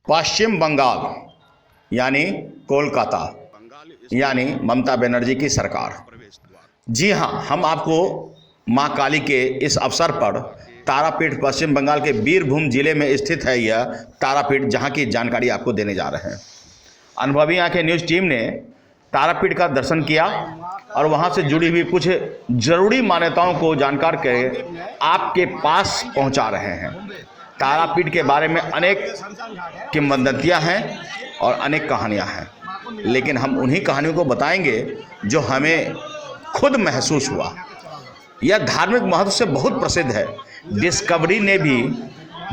पश्चिम बंगाल यानी कोलकाता यानी ममता बनर्जी की सरकार। जी हाँ, हम आपको मां काली के इस अवसर पर तारापीठ पश्चिम बंगाल के बीरभूम जिले में स्थित है यह तारापीठ, जहां की जानकारी आपको देने जा रहे हैं। अनुभवी आंखें न्यूज़ टीम ने तारापीठ का दर्शन किया और वहां से जुड़ी हुई कुछ जरूरी मान्यताओं को जानकार के आपके पास पहुंचा रहे हैं। तारापीठ के बारे में अनेक किंवदंतियां हैं और अनेक कहानियां हैं, लेकिन हम उन्हीं कहानियों को बताएंगे जो हमें खुद महसूस हुआ। यह धार्मिक महत्व से बहुत प्रसिद्ध है। डिस्कवरी ने भी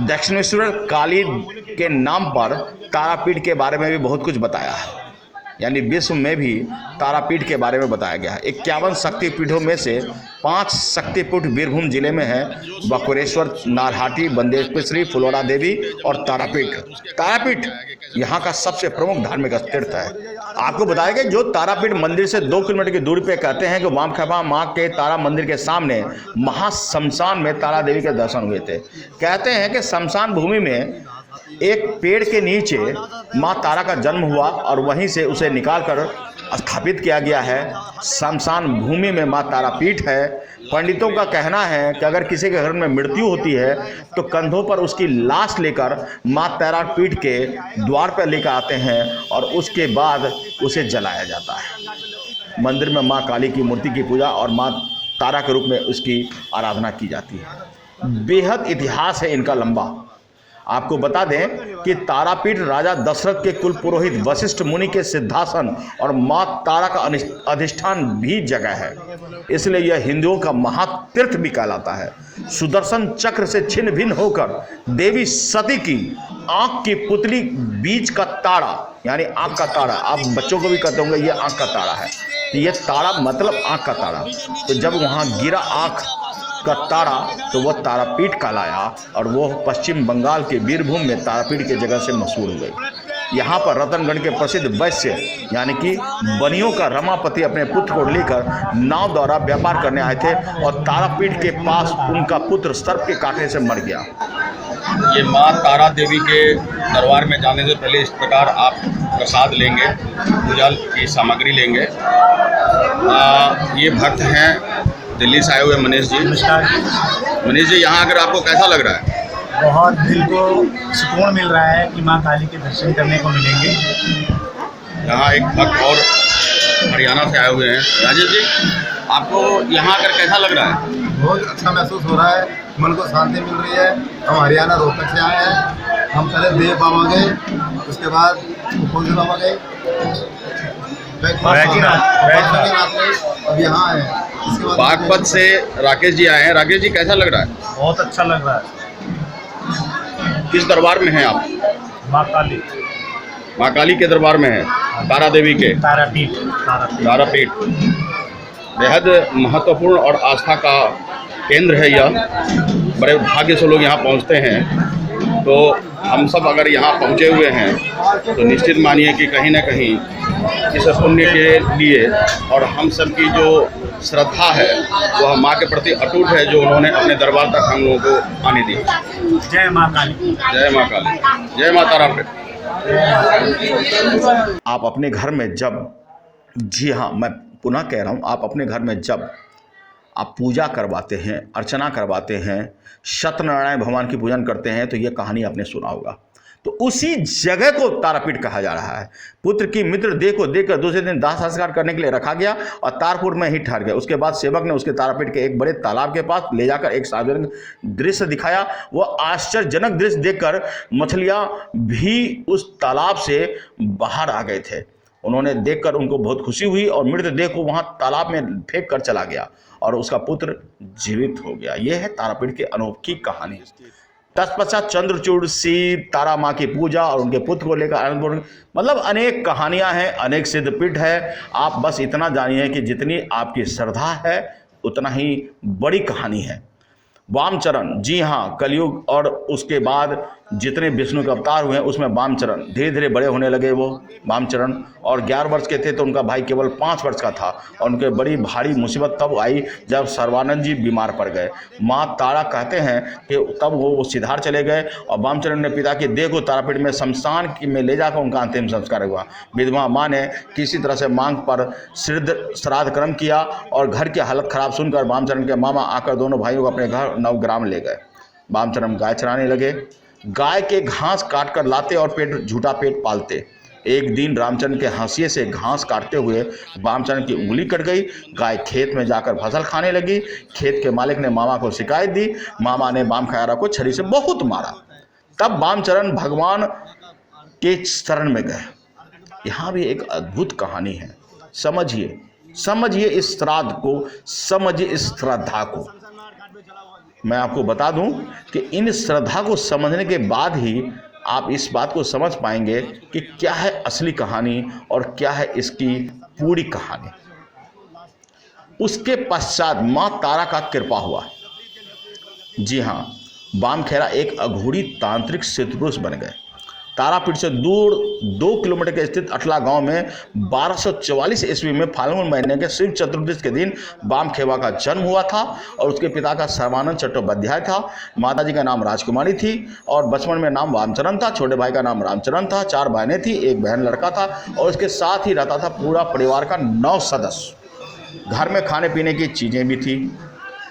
दक्षिणेश्वर काली के नाम पर तारापीठ के बारे में भी बहुत कुछ बताया है, यानी विश्व में भी तारापीठ के बारे में बताया गया है। 51 शक्तिपीठों में से 5 शक्तिपीठ बीरभूम जिले में है: बकुरेश्वर, नारहाटी, बंदेश्वरी, फुलोरा देवी और तारापीठ। तारापीठ यहाँ का सबसे प्रमुख धार्मिक तीर्थ है। आपको बताया गया जो तारापीठ मंदिर से 2 किलोमीटर की दूरी पे कहते हैं कि वामखेमा माँ के तारा मंदिर के सामने महाशमशान में तारा देवी के दर्शन हुए थे। कहते हैं कि शमशान भूमि में एक पेड़ के नीचे माँ तारा का जन्म हुआ और वहीं से उसे निकालकर स्थापित किया गया है। शमशान भूमि में माँ तारापीठ है। पंडितों का कहना है कि अगर किसी के घर में मृत्यु होती है तो कंधों पर उसकी लाश लेकर माँ तारापीठ के द्वार पर लेकर आते हैं और उसके बाद उसे जलाया जाता है। मंदिर में माँ काली की मूर्ति की पूजा और माँ तारा के रूप में उसकी आराधना की जाती है। बेहद इतिहास है इनका लंबा। आपको बता दें कि तारापीठ राजा दशरथ के कुल पुरोहित वशिष्ठ मुनि के सिद्धासन और मां तारा का अधिष्ठान भी जगह है, इसलिए यह हिंदुओं का महातीर्थ भी कहलाता है। सुदर्शन चक्र से छिन्न भिन्न होकर देवी सती की आंख की पुतली, बीच का तारा यानी आंख का तारा, आप बच्चों को भी कहते होंगे ये आंख का तारा है, तो यह तारा मतलब आंख का तारा। तो जब वहां गिरा आंख का तारा तो वह तारापीठ कहलाया और वो पश्चिम बंगाल के बीरभूम में तारापीठ की जगह से मशहूर हो गई। यहाँ पर रतनगढ़ के प्रसिद्ध वैश्य यानी कि बनियों का रमापति अपने पुत्र को लेकर नाव द्वारा व्यापार करने आए थे और तारापीठ के पास उनका पुत्र सर्प के काटने से मर गया। ये माँ तारा देवी के दरबार में जाने से पहले इस प्रकार आप प्रसाद लेंगे, पूजा की सामग्री लेंगे। ये भक्त हैं दिल्ली से आए हुए मनीष जी। नमस्कार। मनीष जी, यहाँ आकर आपको कैसा लग रहा है? बहुत दिल को सुकून मिल रहा है कि माँ काली के दर्शन करने को मिलेंगे। यहाँ एक भक्त और हरियाणा से आए हुए हैं। राजेश जी, आपको यहाँ आकर कैसा लग रहा है? बहुत अच्छा महसूस हो रहा है, मन को शांति मिल रही है। हम हरियाणा रोहतक से आए हैं। हम पहले देव बाबा गए, उसके बाद फूल बाबा गए, अब यहाँ आए हैं। बागपत से राकेश जी आए हैं। राकेश जी, कैसा लग रहा है? बहुत अच्छा लग रहा है। किस दरबार में हैं आप? माँ काली, माँ काली के दरबार में है, तारा देवी के तारापीठ। तारापीठ बेहद महत्वपूर्ण और आस्था का केंद्र है यह। बड़े भाग्य से लोग यहाँ पहुँचते हैं। तो हम सब अगर यहाँ पहुँचे हुए हैं तो निश्चित मानिए कि कहीं ना कहीं इस पुण्य के लिए और हम सब की जो श्रद्धा है वह माँ के प्रति अटूट है, जो उन्होंने अपने दरबार तक हम लोगों को आने दी। जय माँ काली। जय माँ काली। जय माँ तारापीठ। आप अपने घर में जब, जी हाँ मैं पुनः कह रहा हूँ, आप अपने घर में जब आप पूजा करवाते हैं, अर्चना करवाते हैं, सत्यनारायण भगवान की पूजन करते हैं, तो यह कहानी आपने सुना होगा। तो उसी जगह को तारापीठ कहा जा रहा है। पुत्र की मित्र देह को देखकर दूसरे दिन दाह संस्कार करने के लिए रखा गया और तारपुर में ही ठहर गया। उसके बाद सेवक ने उसके तारापीठ के एक बड़े तालाब के पास ले जाकर एक सार्वजनिक दृश्य दिखाया। वह आश्चर्यजनक दृश्य देखकर मछलियां भी उस तालाब से बाहर आ गए थे। उन्होंने देखकर उनको बहुत खुशी हुई और मृतदेह को वहां तालाब में फेंक कर चला गया और उसका पुत्र जीवित हो गया। यह है तारापीठ की अनोखी कहानी। तत्पश्चात चंद्रचूड़, शिव, तारा माँ की पूजा और उनके पुत्र को लेकर आनंदपूर्ण, मतलब अनेक कहानियां हैं, अनेक सिद्धपीठ है। आप बस इतना जानिए कि जितनी आपकी श्रद्धा है उतना ही बड़ी कहानी है। वामचरण, जी हाँ, कलयुग और उसके बाद जितने विष्णु के अवतार हुए हैं उसमें वामचरण धीरे धीरे बड़े होने लगे। वो वामचरण और 11 वर्ष के थे तो उनका भाई केवल 5 वर्ष का था और उनके बड़ी भारी मुसीबत तब आई जब सर्वानंद जी बीमार पड़ गए। माँ तारा कहते हैं कि तब वो सिधार चले गए और वामचरण ने पिता की देह को तारापीठ में शमशान में ले जाकर उनका अंतिम संस्कार हुआ। विधवा माँ ने किसी तरह से मांग पर श्राद्ध कर्म किया और घर की हालत खराब सुनकर वामचरण के मामा आकर दोनों भाइयों को अपने घर नवग्राम ले गए। वामचरण गाय चराने लगे। गाय के घास काट कर लाते और झूठा पेट पालते। एक दिन रामचंद्र के हाशिए से घास काटते हुए वामचरण की उंगली कट गई। गाय खेत में जाकर फसल खाने लगी। खेत के मालिक ने मामा को शिकायत दी। मामा ने वामखयारा को छड़ी से बहुत मारा। तब वामचरण भगवान के शरण में गए। यहाँ भी एक अद्भुत कहानी है। समझिए इस श्राद्ध को, समझिए इस श्रद्धा को। मैं आपको बता दूं कि इन श्रद्धा को समझने के बाद ही आप इस बात को समझ पाएंगे कि क्या है असली कहानी और क्या है इसकी पूरी कहानी। उसके पश्चात मां तारा का कृपा हुआ। जी हां, वामखेड़ा एक अघोरी तांत्रिक सिद्ध पुरुष बन गए। तारापीठ से दूर 2 किलोमीटर के स्थित अटला गांव में 1244 ईस्वी में फाल्गुन महीने के शिव चतुर्दशी के दिन वामखेड़ा का जन्म हुआ था और उसके पिता का सर्वानंद चट्टोपाध्याय था। माताजी का नाम राजकुमारी थी और बचपन में नाम वामचरण था। छोटे भाई का नाम रामचरण था। 4 बहनें थी, 1 बहन लड़का था और उसके साथ ही रहता था पूरा परिवार का 9 सदस्य। घर में खाने पीने की चीज़ें भी थी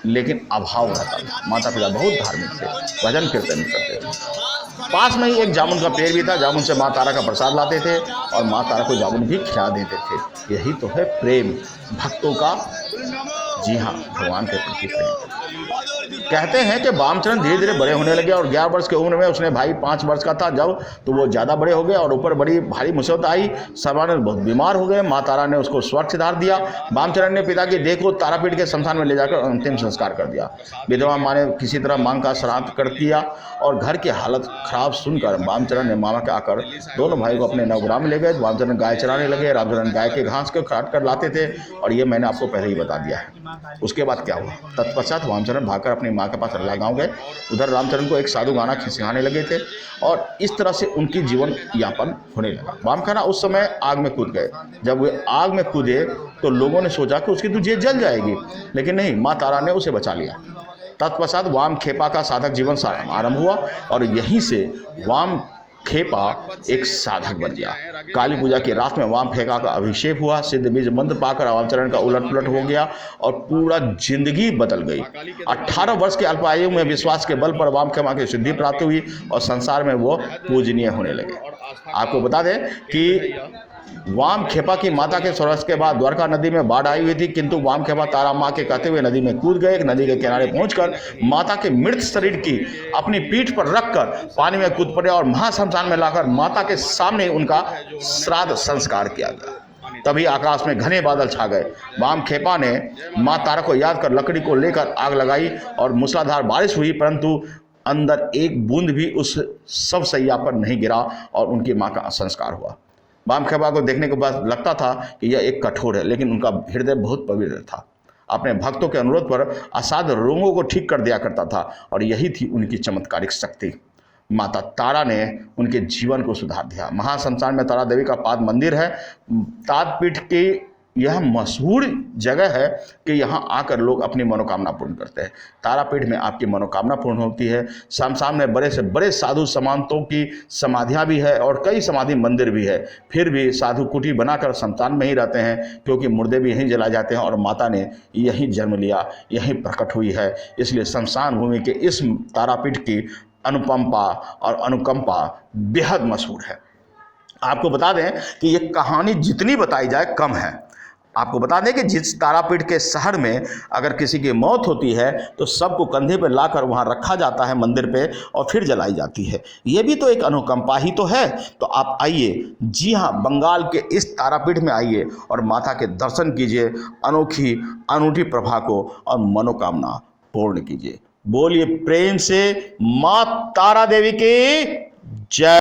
लेकिन अभाव रहता था। माता पिता बहुत धार्मिक थे, भजन कीर्तन करते थे। पास में ही एक जामुन का पेड़ भी था। जामुन से माँ तारा का प्रसाद लाते थे और माँ तारा को जामुन भी खिला देते थे। यही तो है प्रेम भक्तों का। जी हाँ, भगवान के प्रति प्रेम। कहते हैं कि वामचरण धीरे धीरे बड़े होने लगे और 11 वर्ष की उम्र में उसने भाई 5 वर्ष का था जब, तो वो ज़्यादा बड़े हो गए और ऊपर बड़ी भारी मुसीबत आई। सर्वानंद बहुत बीमार हो गए। माँ तारा ने उसको स्वर्ग सिधार दिया। वामचरण ने पिता की देह को तारापीठ के शमशान में ले जाकर अंतिम संस्कार कर दिया। विधवा माँ ने किसी तरह मांग का श्राद्ध कर दिया और घर की हालत खराब सुनकर वामचरण ने मामा के आकर दोनों भाई को अपने नवग्राम में ले गए। वामचरण गाय चराने लगे। रामचरण गाय के घास को काट कर लाते थे और ये मैंने आपको पहले ही बता दिया है। उसके बाद क्या हुआ? तत्पश्चात वामचरण भागकर अपनी माँ के पास अल्लाह गाँव गए। उधर रामचरण को एक साधु गाना सिखाने लगे थे और इस तरह से उनकी जीवन यापन होने लगा। वामखेड़ा उस समय आग में कूद गए। जब वे आग में कूदे तो लोगों ने सोचा कि उसकी तो जेल जल जाएगी, लेकिन नहीं, माँ तारा ने उसे बचा लिया। तत्पश्चात वामखेड़ा का साधक जीवन आरंभ हुआ और यहीं से वामखेड़ा एक साधक बन गया। काली पूजा की रात में वामखेड़ा का अभिषेक हुआ। सिद्ध बीज मंत्र पाकर वामचरण का उलट पुलट हो गया और पूरा जिंदगी बदल गई। 18 वर्ष के अल्पायु में विश्वास के बल पर वामखेड़ा की सिद्धि प्राप्त हुई और संसार में वो पूजनीय होने लगे। आपको बता दें कि वामखेड़ा की माता के स्वर्ग के बाद द्वारका नदी में बाढ़ आई हुई थी, किंतु वामखेड़ा तारा माँ के कहते हुए नदी में कूद गए। नदी के किनारे पहुंचकर माता के मृत शरीर की अपनी पीठ पर रखकर पानी में कूद पड़े और महाशमशान में लाकर माता के सामने उनका श्राद्ध संस्कार किया गया। तभी आकाश में घने बादल छा गए। वामखेड़ा ने माँ तारा को याद कर लकड़ी को लेकर आग लगाई और मूसलाधार बारिश हुई, परंतु अंदर एक बूंद भी उस सब सैया पर नहीं गिरा और उनकी माँ का संस्कार हुआ। वामखेड़ा को देखने के बाद लगता था कि यह एक कठोर है, लेकिन उनका हृदय बहुत पवित्र था। अपने भक्तों के अनुरोध पर असाध्य रोगों को ठीक कर दिया करता था और यही थी उनकी चमत्कारिक शक्ति। माता तारा ने उनके जीवन को सुधार दिया। महाशमशान में तारा देवी का पाद मंदिर है। तारापीठ की यह मशहूर जगह है कि यहाँ आकर लोग अपनी मनोकामना पूर्ण करते हैं। तारापीठ में आपकी मनोकामना पूर्ण होती है। शमशान में बड़े से बड़े साधु समांतों की समाधियाँ भी है और कई समाधि मंदिर भी है। फिर भी साधु कुटी बनाकर शमशान में ही रहते हैं क्योंकि मुर्दे भी यहीं जलाए जाते हैं और माता ने यहीं जन्म लिया, यहीं प्रकट हुई है। इसलिए शमशान भूमि के इस तारापीठ की अनुपंपा और अनुकंपा बेहद मशहूर है। आपको बता दें कि ये कहानी जितनी बताई जाए कम है। आपको बता दें कि जिस तारापीठ के शहर में अगर किसी की मौत होती है तो सबको कंधे पर लाकर वहाँ रखा जाता है मंदिर पे और फिर जलाई जाती है। ये भी तो एक अनुकंपा ही तो है। तो आप आइए, जी हाँ, बंगाल के इस तारापीठ में आइए और माता के दर्शन कीजिए, अनोखी अनूठी प्रभा को और मनोकामना पूर्ण कीजिए। बोलिए प्रेम से माँ तारा देवी की जय।